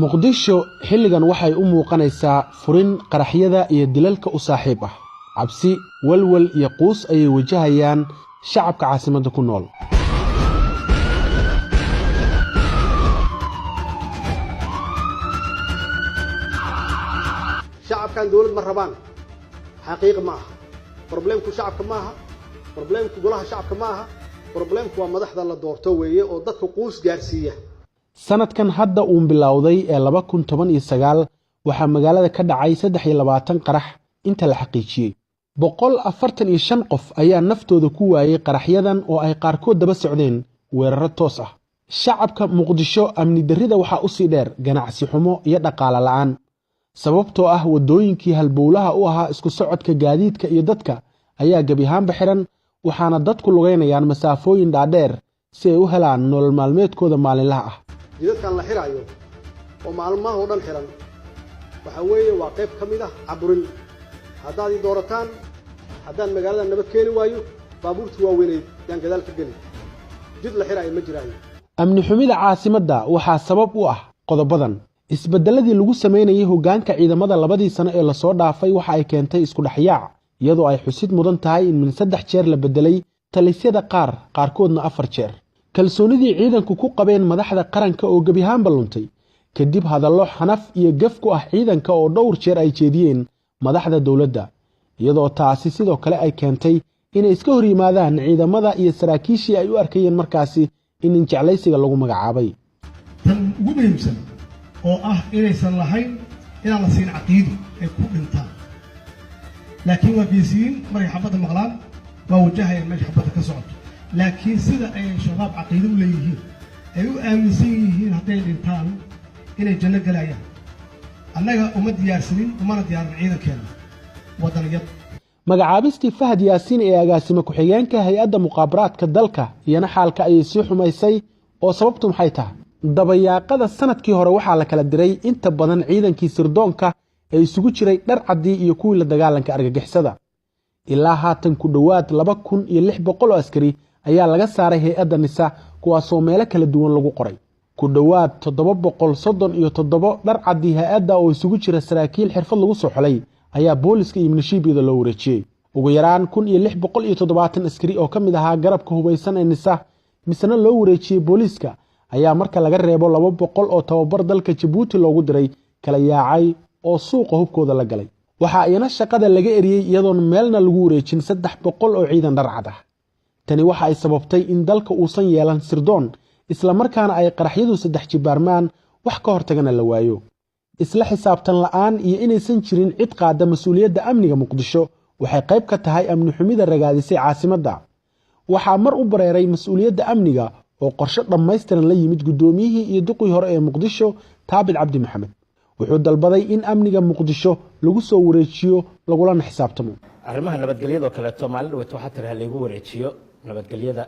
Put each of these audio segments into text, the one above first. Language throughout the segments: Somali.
muqdisho xilligan waxay u muuqanaysaa furin qaraxyada iyo dilalka u saaxiib ah cabsi walwal iyo quus ayay wajahayaan shacabka caasimadda ku nool shacabkan dawlad ma rabaan xaqiiq ma aha problemku shacabka ma aha problemku golaha shacabka ma aha problemku waa madaxda la doorto weeye oo dadku quus gaarsiiya sanadkan hadda uu bilowday ee 2019 waxa magaalada ka dhacay 23 qarax inta la xaqiijiyay 145 qof ayaa naftooda ku waayay qaraxyadan oo ay qaarkood daba socdeen weeraro toos ah shacabka muqdisho amni darrida waxa u sii dheer ganacsi xumo iyo dhaqaale la'aan sababtoo ah wadooyinkii halbowlaha u ahaa isku socodka gaadiidka iyo dadka ayaa gabi ahaanba xiran waxaana dadku lugeynayaan masaafooyin dhaadheer si ay u helaan nolol maalmeedkooda maalinlaha ah jidadkan la xiraayo oo maalmaha oo dhan xiran waxa weeye waa qayb ka mid ah caburin haddaad doorataan haddaan magaalada nabad keeni waayo baabuurtii waaweynay yaan gadaal ka geli jid la xiraayo ma jiraayo amni xumida caasimadda waxaa sabab u ah qodobadan isbedeladii lagu sameynayay hoggaanka ciidamada labadii sano ee la soo dhaafay waxa ay keentay isku dhaxyaac iyadoo ay xusid mudan tahay in min 3 jeer la bedelay talisyada qaarkoodna 4 jeer kalsoonidii ciidanku ku qabeen madaxda qaranka oo gabi ahaan baluntay kadib hadallo xanaf iyo gaf ku ah ciidanka oo dhowr jeer ay jeediyeen madaxda dawladda iyadoo taasi sidoo kale ay keentay inay iska hor yimaadaan ciidamada iyo saraakiishii ay u arkayeen markaasi in jeclaysiga lagu magacaabay tan ugu muhiimsan oo ah inaysan lahayn inaan la siin caqiido ay ku dhintaan laakiin waa geesiin markay xabadda maqlaan waa wajahayaan meesha xabadda ka socoto laakiin sida ay shabaab caqiido u leeyihiin ay u aaminsan yihiin hadday dhintaan inay janno galayaan annaga uma diyaarsanin umana diyaarin ciidankeena waddaniyad magacaabistii Fahad Yaasiin ee agaasima ku-xigeenka hay'adda muqaabaraadka dalka iyana xaalka ayay sii xumaysay oo sababtu maxay tahay dabayaaqada sanadkii hore waxaa la kala diray inta badan ciidankii sirdoonka ee isugu jiray dhar cadii iyo kuwii la dagaalanka argagixisada ilaa haatan ku dhawaad 2600 askari ayaa laga saaray hay'adda nisa kuwaasoo meelo kala duwan lagu qoray ku dhawaad 737 dhar cadii hay'adda oo isugu jira saraakiil xirfad lagu soo xulay ayaa booliska iyo milishiibiyada loo wareejiyay ugu yaraan 1670 askari oo kamid ahaa garabka hubeysan ee nisa misna loo wareejiyay booliska ayaa marka laga reebo 200 oo tababar dalka Djibouti loogu diray kala yaacay oo suuqa hubkooda la galay waxa ayna shaqada laga eriyay iyadoo meelna lagu wareejin 300 oo ciidan dhar cad ah tani waxa ay sababtay in dalka uusan yeelan sirdoon isla markaana ay qaraxyadu 3 jibaarmaan wax ka hortagana la waayo isla xisaabtan la'aan iyo inaysan jirin cid qaada mas'uuliyadda amniga muqdisho waxay qayb ka tahay amni xumida ragaadisay caasimadda waxa mar u bareeray mas'uuliyadda amniga oo qorshe dhammaystiran la yimid gudoomiyihii iyo duqii hore ee muqdisho Taabid Cabdi Maxamed wuxuu dalbaday in amniga muqdisho lagu soo wareejiyo lagulana xisaabtamo arrimaha nabadgelyada oo kale Soomaalidu waxa tiraahay lagu wareejiyo nabadgelyada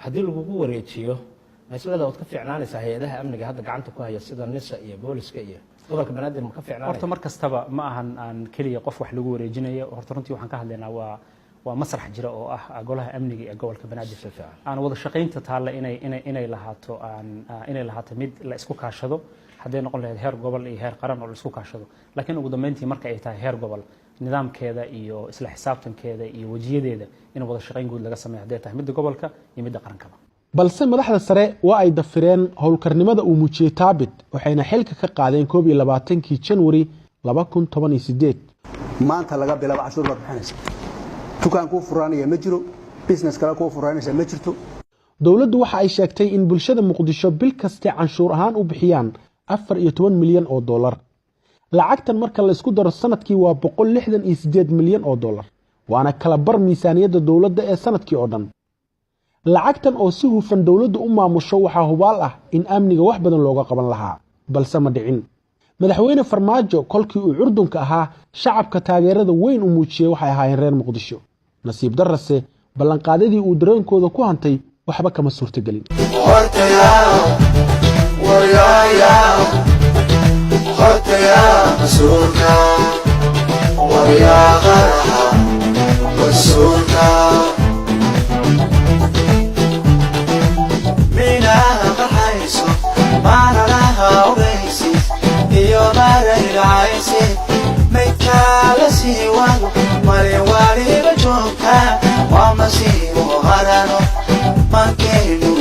hadii lagu wareejiyo mas'uuliyadda wad ka fiicnaanaysa hay'adaha amniga hadda gacanta ku haya sida nisa iyo booliska iyo gobolka banaadir ma ka fiicnaanay horta markastaba ma ahan aan kaliya qof wax lagu wareejinayo horta runtii waxaan ka hadlaynaa waa masrax jira oo ah golaha amniga ee gobolka banaadir aan wada shaqaynta taala inay lahaato mid la isku kaashado haday noqon lahayd heer gobol iyo heer qaran oo la isku kaashado laakiin ugu dambeyntii marka ay tahay heer gobol nidaamkeeda iyo isla xisaabtankeeda iyo wajiyadeeda in wada shaqayn guud laga sameeyo haday tahay mid gobolka iyo mid qaranka balse madaxda sare waa ay dafireen howlkarnimada uu muujiyay Taabid waxayna xilka ka qaadeen 22 January 2018 maanta laga bilaabo cashuur la bixinaysa dukaan ku furaanaya ma jiro business kale ku furaanaysa ma jirto dawladdu waxa ay sheegtay in bulshada muqdisho bil kasta canshuur ahaan u bixiyaan 14 milyan oo dollar lacagtan marka la isku daro sanadkii waa 168 milyan oo dollar waana kala bar miisaaniyadda dawladda ee sanadkii oo dhan lacagtan oo si hufan dawladdu u maamusho waxa hubaal ah in amniga wax badan looga qaban lahaa balse ma dhicin madaxweyne Farmaajo kolkii uu Urdunka ahaa shacabka taageerada weyn u muujiyay waxay ahaayeen reer Muqdisho nasiib darrase ballanqaadadii uu dareenkooda ku hantay waxba kama suurtagelin mina qarxayso maana laha ومسير هرانو مكينو